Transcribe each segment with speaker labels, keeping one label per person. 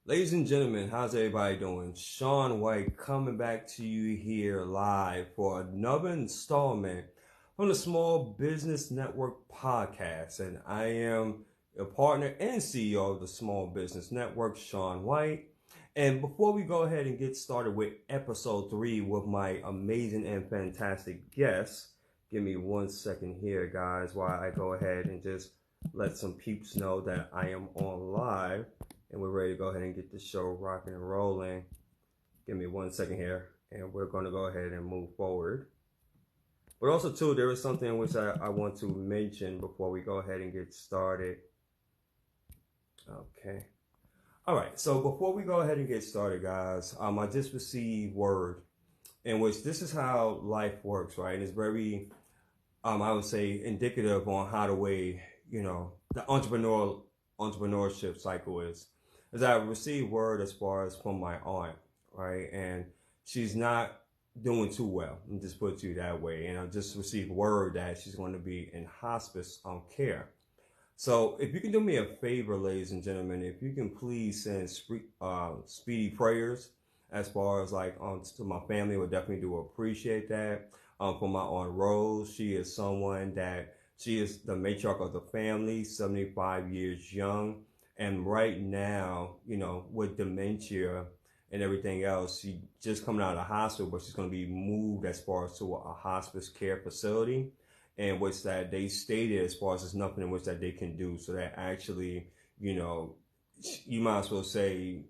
Speaker 1: Ladies and gentlemen, how's everybody doing? Sean White coming back to you here live for another installment from the Small Business Network podcast. And I am a partner and CEO of the Small Business Network, Sean White. And before we go ahead and get started with episode 3 with my amazing and fantastic guests, give me 1 second here, guys, while I go ahead and just let some peeps know that I am on live and we're ready to go ahead and get the show rocking and rolling. Give me 1 second here, and we're going to go ahead and move forward. But also, too, there is something which I want to mention before we go ahead and get started. Okay. All right. So before we go ahead and get started, guys, I just received word in which this is how life works, right? And it's very, I would say, indicative on how the way, the entrepreneurship cycle is. As I received word as far as from my aunt, right? And she's not doing too well. Let me just put it that way. And I just received word that she's going to be in hospice care. So if you can do me a favor, ladies and gentlemen, if you can please send speedy prayers as far as like to my family, would definitely do appreciate that. For my aunt Rose, she is someone that she is the matriarch of the family, 75 years young. And right now, with dementia and everything else, she just coming out of the hospital, but she's going to be moved as far as to a hospice care facility, in which that they stated as far as there's nothing in which that they can do. So that actually, you might as well say,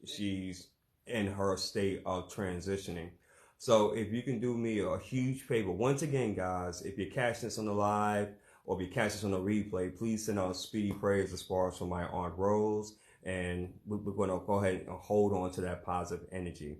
Speaker 1: she's in her state of transitioning. So if you can do me a huge favor, once again, guys, if you're catching this on the live or if you catch this on the replay, please send out speedy prayers as far as for my Aunt Rose. And we're going to go ahead and hold on to that positive energy.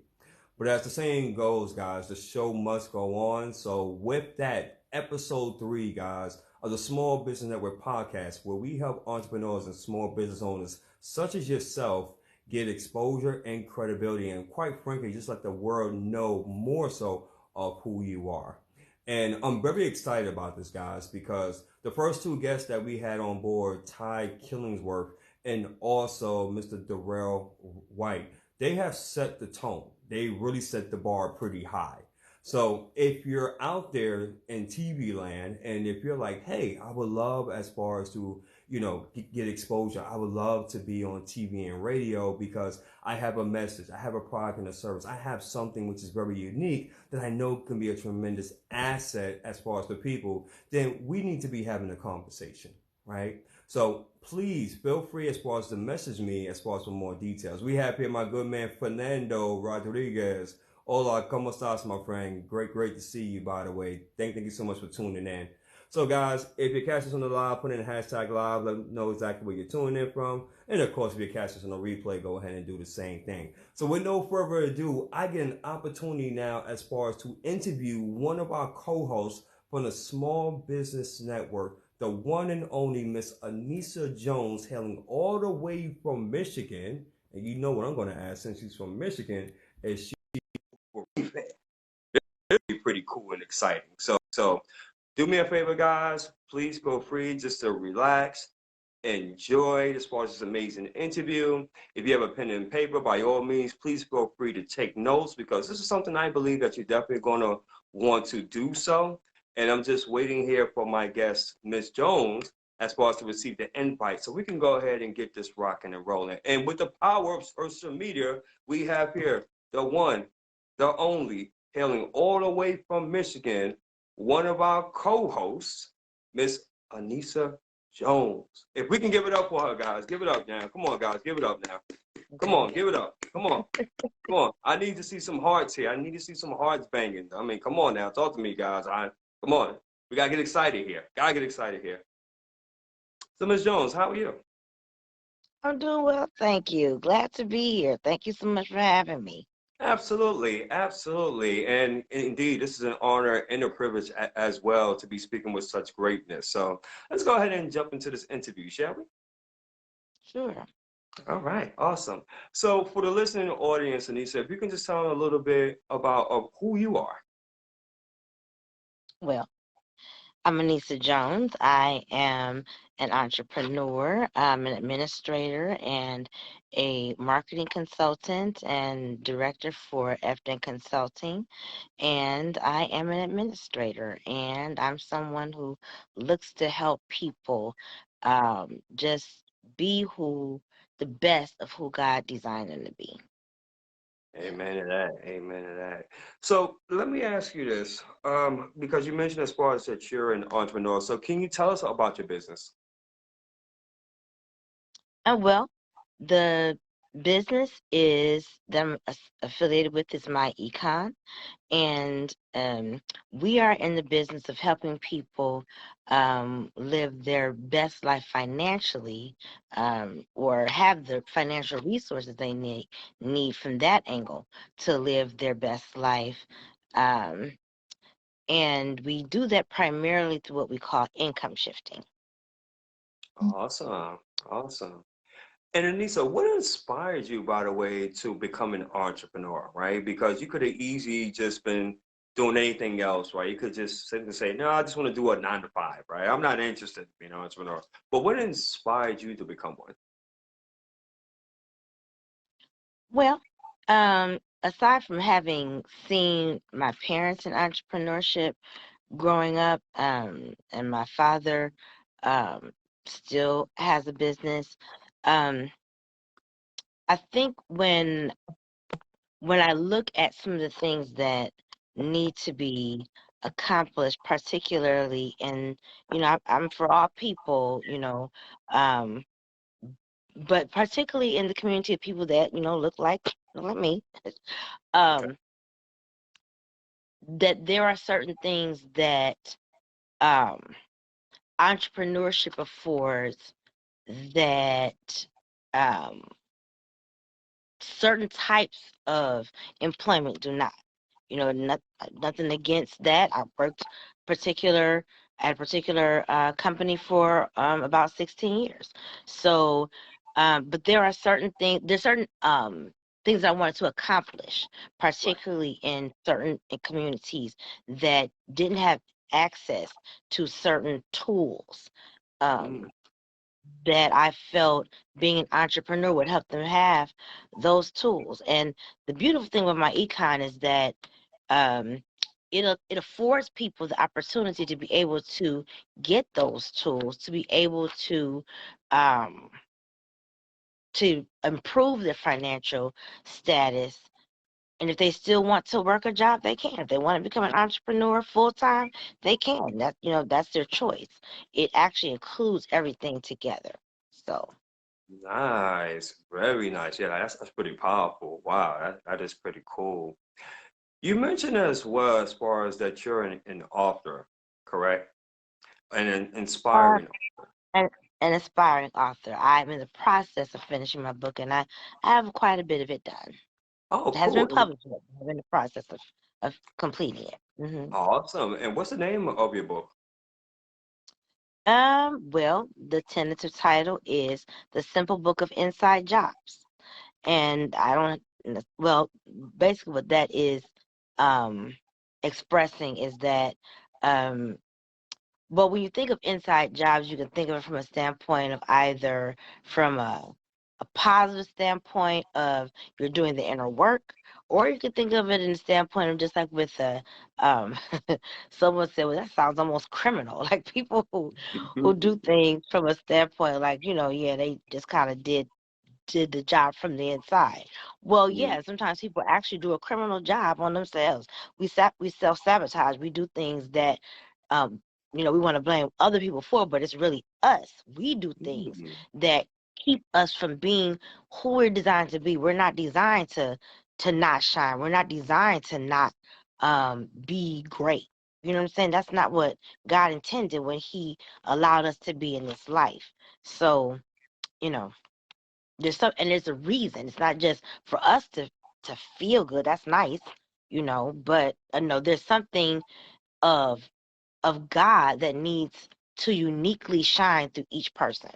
Speaker 1: But as the saying goes, guys, the show must go on. So with that, episode 3, guys, of the Small Business Network podcast, where we help entrepreneurs and small business owners such as yourself get exposure and credibility, and quite frankly, just let the world know more so of who you are. And I'm very excited about this, guys, because the first 2 guests that we had on board, Ty Killingsworth and also Mr. Darrell White, they have set the tone. They really set the bar pretty high. So if you're out there in TV land and if you're like, hey, I would love as far as to, get exposure. I would love to be on TV and radio because I have a message. I have a product and a service. I have something which is very unique that I know can be a tremendous asset as far as the people. Then we need to be having a conversation, right? So please feel free as far as to message me as far as for more details. We have here my good man, Fernando Rodriguez. Hola, ¿cómo estás, my friend? Great to see you, by the way. Thank you so much for tuning in. So, guys, if you're catching us on the live, put in hashtag live. Let them know exactly where you're tuning in from. And, of course, if you're catching us on the replay, go ahead and do the same thing. So, with no further ado, I get an opportunity now as far as to interview one of our co-hosts from the Small Business Network, the one and only Miss Anisa Jones, hailing all the way from Michigan. And you know what I'm going to ask, since she's from Michigan, is she pretty cool and exciting. So do me a favor, guys. Please feel free just to relax, enjoy as far as this amazing interview. If you have a pen and paper, by all means, please feel free to take notes because this is something I believe that you're definitely going to want to do so. And I'm just waiting here for my guest, Miss Jones, as far as to receive the invite. So we can go ahead and get this rocking and rolling. And with the power of social media, we have here the one, the only, hailing all the way from Michigan, one of our co-hosts, Miss Anisa Jones. If we can give it up for her, guys, give it up now. Come on, guys, give it up now. Come on, give it up. Come on. Come on. I need to see some hearts here. I need to see some hearts banging. I mean, come on now. Talk to me, guys. Come on. We got to get excited here. Got to get excited here. So, Ms. Jones, how are you?
Speaker 2: I'm doing well, thank you. Glad to be here. Thank you so much for having me.
Speaker 1: Absolutely, absolutely. And indeed, this is an honor and a privilege as well to be speaking with such greatness. So let's go ahead and jump into this interview, shall we?
Speaker 2: Sure.
Speaker 1: All right, awesome. So for the listening audience, Anisa, if you can just tell them a little bit about of who you are.
Speaker 2: Well, I'm Anisa Jones. I am an entrepreneur, I'm an administrator, and a marketing consultant and director for Efton Consulting. And I am an administrator, and I'm someone who looks to help people just be the best of who God designed them to be.
Speaker 1: Amen to that. Amen to that. So let me ask you this, because you mentioned as far as that you're an entrepreneur. So can you tell us about your business?
Speaker 2: And well, the business is that I'm affiliated with is my econ, and we are in the business of helping people live their best life financially, or have the financial resources they need from that angle to live their best life. Um, and we do that primarily through what we call income shifting.
Speaker 1: Awesome. Awesome. And Anissa, what inspired you, by the way, to become an entrepreneur, right? Because you could have easily just been doing anything else, right? You could just simply say, no, I just want to do a 9 to 5, right? I'm not interested in being an entrepreneur. But what inspired you to become one?
Speaker 2: Well, aside from having seen my parents in entrepreneurship growing up, and my father um, still has a business. Um, I think when I look at some of the things that need to be accomplished, particularly in, I'm for all people, um, but particularly in the community of people that look like me,
Speaker 1: Okay.
Speaker 2: um, that there are certain things that um, entrepreneurship affords that um, certain types of employment do not. Nothing against that. I worked particular at a particular company for about 16 years. So, but there are there's certain things I wanted to accomplish,
Speaker 1: Right.
Speaker 2: particularly in certain communities that didn't have access to certain tools.
Speaker 1: Mm,
Speaker 2: Um, that I felt being an entrepreneur would help them have those tools. And the beautiful thing with my econ is that um, it affords people the opportunity to be able to get those tools, to be able um, to improve their financial status. And if they still want to work a job, they can. If they want to become an entrepreneur full time, they can. That's their choice. It actually includes everything together. So.
Speaker 1: nice. Very nice. Yeah, that's pretty powerful. Wow, that is pretty cool. You mentioned as well as far as that you're an author, correct? And an inspiring.
Speaker 2: an, an aspiring author. I'm in the process of finishing my book, and I have quite a bit of it done.
Speaker 1: Oh,
Speaker 2: It hasn't been
Speaker 1: cool.
Speaker 2: published yet. I'm in the process of completing it.
Speaker 1: Awesome. And what's the name of your book?
Speaker 2: Well, the tentative title is The Simple Book of Inside Jobs. And I don't, well, basically what that is um, expressing is that um, well, when you think of inside jobs, you can think of it from a standpoint of either from a positive standpoint of you're doing the inner work, or you can think of it in the standpoint of just like with um someone said, well, that sounds almost criminal. Like people who do things from a standpoint like, yeah, they just kind of did the job from the inside. Well,
Speaker 1: Mm,
Speaker 2: yeah, sometimes people actually do a criminal job on themselves. We self sabotage. We do things that, um, we want to blame other people for, but it's really us. We do things
Speaker 1: mm,
Speaker 2: that keep us from being who we're designed to be. We're not designed to not shine. We're not designed to not be great. You know what I'm saying? That's not what God intended when He allowed us to be in this life. So, you know there's a reason. It's not just for us to feel good. That's nice, but no, there's something of God that needs to uniquely shine through each person.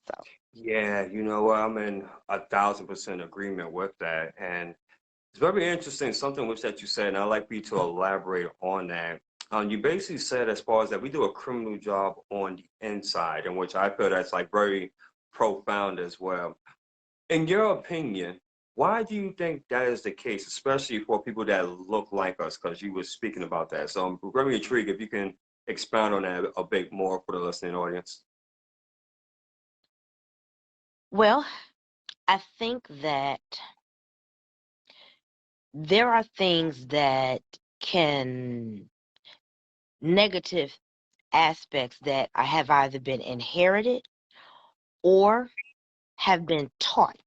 Speaker 2: So
Speaker 1: yeah, you know what? I'm in 1,000% agreement with that. And it's very interesting, something which that you said, and I'd like for you to elaborate on that. You basically said as far as that we do a criminal job on the inside, in which I feel that's like very profound as well. In your opinion, why do you think that is the case, especially for people that look like us? Because you were speaking about that. So I'm very intrigued if you can expound on that a bit more for the listening audience.
Speaker 2: Well, I think that there are things that can negative aspects that I have either been inherited or have been taught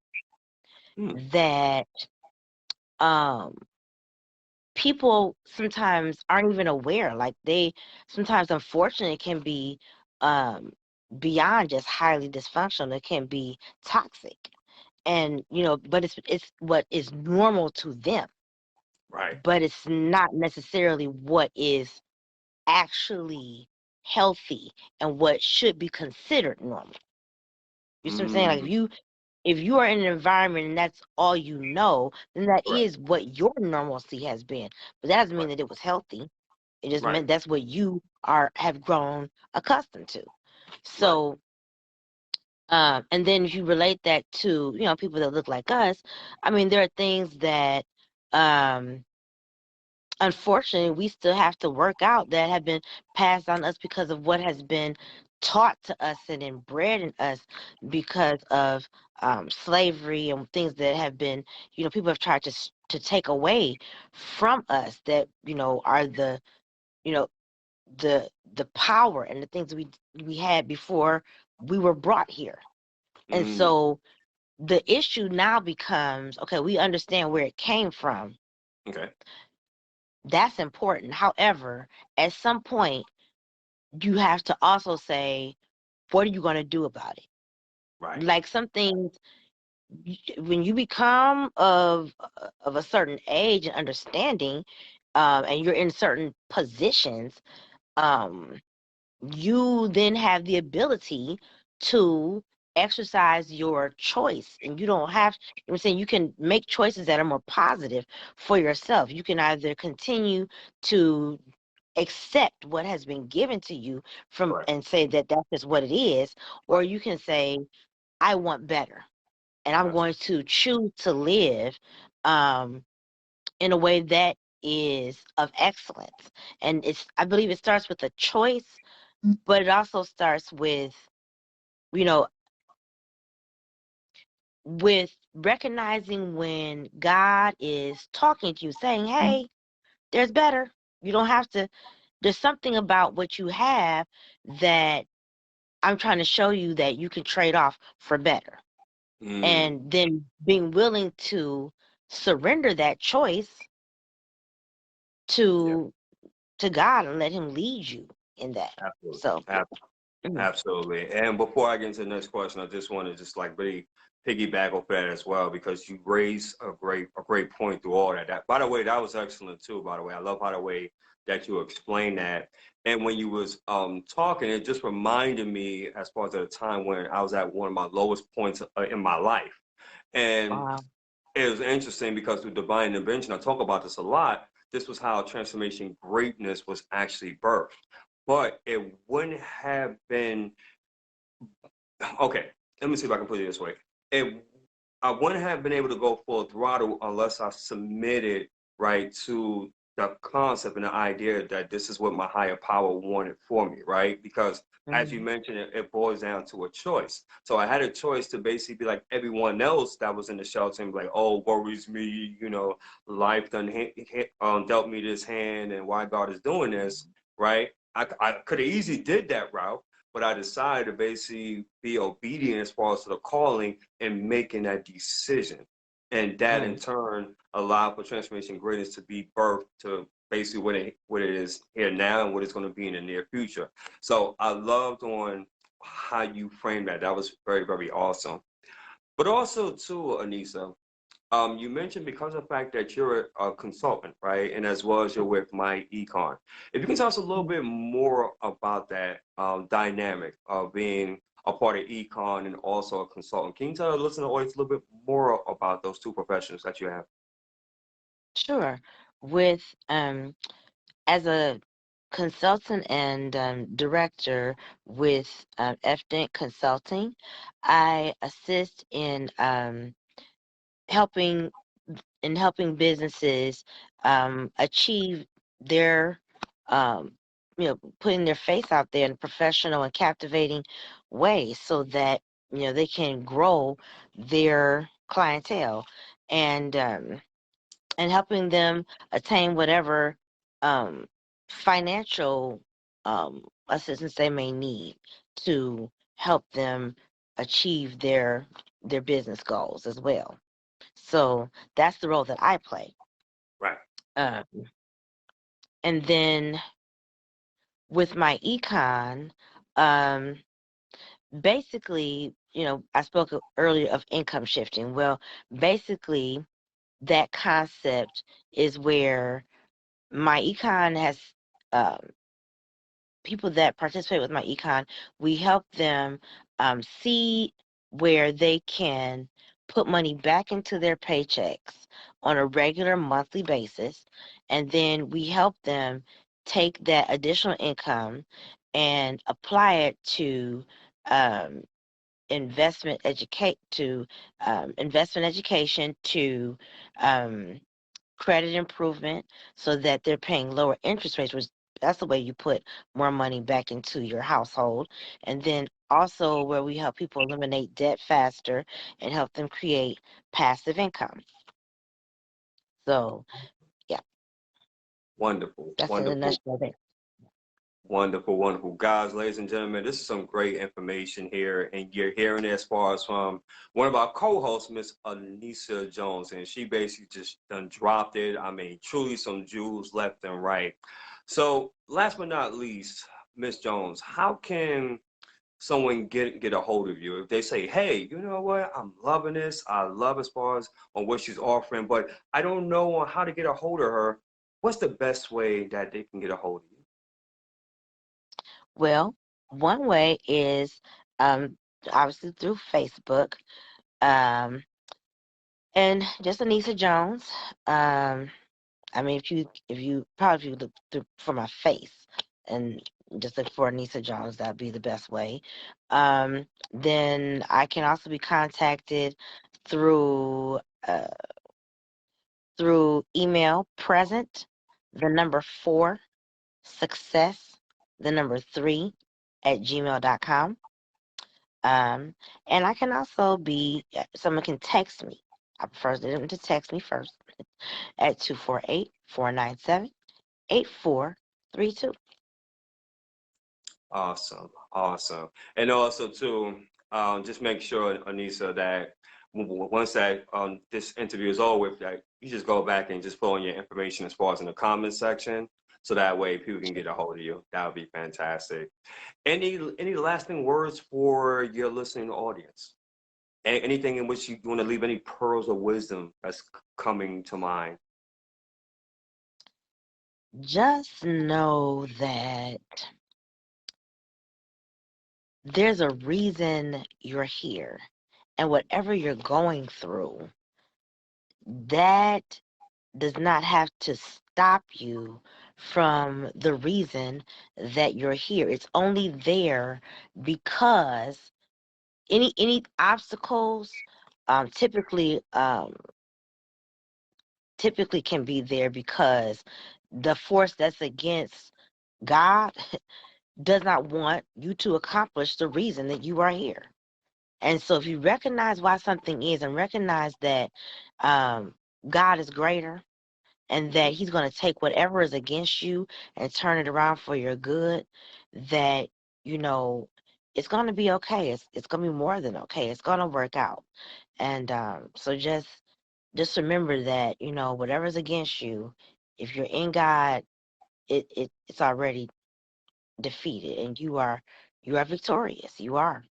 Speaker 1: Hmm,
Speaker 2: that um people sometimes aren't even aware. Like they sometimes unfortunately can be um beyond just highly dysfunctional. It can be toxic. And but it's what is normal to them,
Speaker 1: right.
Speaker 2: but it's not necessarily what is actually healthy and what should be considered normal. You see what I'm saying? Like
Speaker 1: Mm,
Speaker 2: if you are in an environment and that's all you know, then that
Speaker 1: right,
Speaker 2: is what your normalcy has been. But that doesn't mean
Speaker 1: right,
Speaker 2: that it was healthy. It just
Speaker 1: right,
Speaker 2: meant that's what you have grown accustomed to.
Speaker 1: right.
Speaker 2: So and then if you relate that to, people that look like us, I mean, there are things that um unfortunately we still have to work out that have been passed on us because of what has been taught to us and inbred in us because of slavery and things that have been, people have tried to take away from us that are you know the power and the things we had before we were brought here. And
Speaker 1: Mm,
Speaker 2: so the issue now becomes, okay, we understand where it came from.
Speaker 1: okay,
Speaker 2: That's important. However, at some point, you have to also say, what are you going to do about it?
Speaker 1: right,
Speaker 2: Like some things, when you become of a certain age and understanding, and you're in certain positions, um, you then have the ability to exercise your choice, and you don't have, I'm saying, you can make choices that are more positive for yourself. You can either continue to accept what has been given to you from
Speaker 1: right.
Speaker 2: and say that that's just what it is, or
Speaker 1: Right.
Speaker 2: you can say, I want better, and I'm
Speaker 1: Absolutely.
Speaker 2: going to choose to live um in a way that is of excellence. And I believe it starts with a choice, but it also starts with, you know, with recognizing when God is talking to you, saying, hey, there's better. You don't have to, there's something about what you have that I'm trying to show you that you can trade off for better.
Speaker 1: Mm,
Speaker 2: And then being willing to surrender that choice
Speaker 1: yeah,
Speaker 2: to God and let him lead you in that.
Speaker 1: absolutely.
Speaker 2: So, mhm.
Speaker 1: Absolutely. And before I get into the next question, I just want to just like really piggyback off that as well because you raised a great point through all that. By the way, that was excellent too, by the way. I love how the way that you explained that. And when you was talking, it just reminded me as far as at a time when I was at one of my lowest points in my life. And
Speaker 2: Wow.
Speaker 1: it was interesting because through divine intervention, I talk about this a lot. This was how transformation greatness was actually birthed. But it wouldn't have been okay. Let me see if I can put it this way. It I wouldn't have been able to go full throttle unless I submitted right to the concept and the idea that this is what my higher power wanted for me, right? Because as you
Speaker 2: Mhm.
Speaker 1: mentioned, it boils down to a choice. So I had a choice to basically be like everyone else that was in the shelter and be like, oh, worries me, life done dealt me this hand and why God is doing this, right? I could have easily did that route, but I decided to basically be obedient as far as to the calling and making that decision. And that in
Speaker 2: Mm.
Speaker 1: turn allowed for transformation greatness to be birthed to basically what it is here now and what it's going to be in the near future. So I loved on how you framed that. That was very, very awesome. But also too, Anisa, you mentioned because of the fact that you're a consultant, right? And as well as you're with my econ. If you can tell us a little
Speaker 2: Mhm.
Speaker 1: bit more about that dynamic of being a part of econ and also a consultant. Can you tell the listener audience a little bit more about those two professions that you have?
Speaker 2: Sure. With as a consultant and director with Ethnic Consulting. I assist helping helping businesses achieve their um, putting their face out there in a professional and captivating way, so that they can grow their clientele, and helping them attain whatever um, financial assistance they may need to help them achieve their business goals as well. So that's the role that I play.
Speaker 1: Right.
Speaker 2: Um, and then with my econ, um, basically, I spoke earlier of income shifting. Well, basically, that concept is where my econ has um, people that participate with my econ, we help them see where they can put money back into their paychecks on a regular monthly basis. And then we help them take that additional income and apply it to um, investment education, to um, credit improvement, so that they're paying lower interest rates, which that's the way you put more money back into your household. And then also where we help people eliminate debt faster and help them create passive income. So yeah,
Speaker 1: Wonderful,
Speaker 2: that's in a
Speaker 1: wonderful.
Speaker 2: nutshell there.
Speaker 1: Wonderful, wonderful. Guys, ladies and gentlemen, this is some great information here, and you're hearing it as far as from one of our co-hosts, Miss Anisa Jones, and she basically just done dropped it. I mean, truly some jewels left and right. So, last but not least, Miss Jones, how can someone get a hold of you if they say, "Hey, you know what? I'm loving this. I love as far as on what she's offering, but I don't know on how to get a hold of her." What's the best way that they can get a hold of you?
Speaker 2: Well, one way is um, obviously through Facebook, um, and just Anissa Jones. Um, I mean, if you look through for my face and just look for Anissa Jones, that'd be the best way. Then I can also be contacted through uh, through email, present, the number 4, success, the number 3 at gmail.com. Um, and I can also be someone can text me. I prefer them to text me first at 248-497-8432.
Speaker 1: Awesome, awesome. And also too, just make sure, Anissa, that once that this interview is over with, that you just go back and just put on your information as far as in the comments section, so that way people can get a hold of you. That would be fantastic. Any lasting words for your listening audience? Anything in which you want to leave any pearls of wisdom that's coming to mind?
Speaker 2: Just know that there's a reason you're here. And whatever you're going through, that does not have to stop you from the reason that you're here. It's only there because any obstacles typically typically can be there because the force that's against God does not want you to accomplish the reason that you are here. And so if you recognize why something is, and recognize that um, God is greater, and that he's going to take whatever is against you and turn it around for your good, that, you know, it's going to be okay. It's going to be more than okay. It's going to work out. And so just remember that, whatever's against you, if you're in God, it's already defeated, and you are victorious. You are.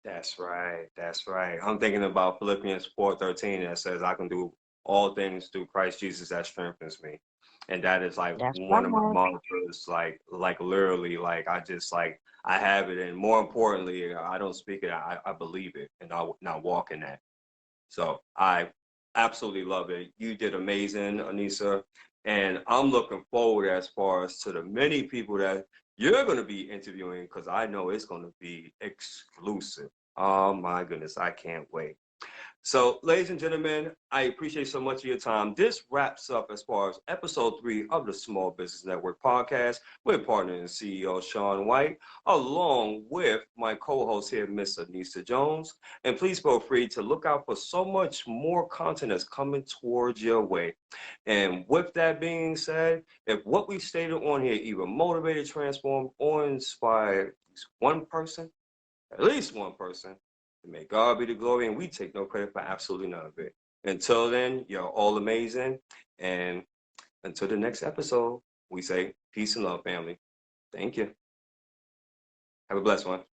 Speaker 1: That's right. That's right. I'm thinking about Philippians 4:13 that says, "I can do all things through Christ Jesus that strengthens me," and that is like
Speaker 2: That's
Speaker 1: one of my
Speaker 2: right.
Speaker 1: mantras. Like literally, like I just like I have it, and more importantly, I don't speak it. I believe it, and I now walk in that. So I absolutely love it. You did amazing, Anissa. And I'm looking forward as far as to the many people that you're going to be interviewing because I know it's going to be exclusive. Oh my goodness, I can't wait. So, ladies and gentlemen, I appreciate so much of your time. This wraps up as far as episode 3 of the Small Business Network podcast with partner and CEO Sean White, along with my co-host here, Miss Anisa Jones. And please feel free to look out for so much more content that's coming towards your way. And with that being said, if what we stated on here either motivated, transformed, or inspired one person, at least one person, and may God be the glory, and we take no credit for absolutely none of it. Until then, you're all amazing. And until the next episode, we say peace and love, family. Thank you. Have a blessed one.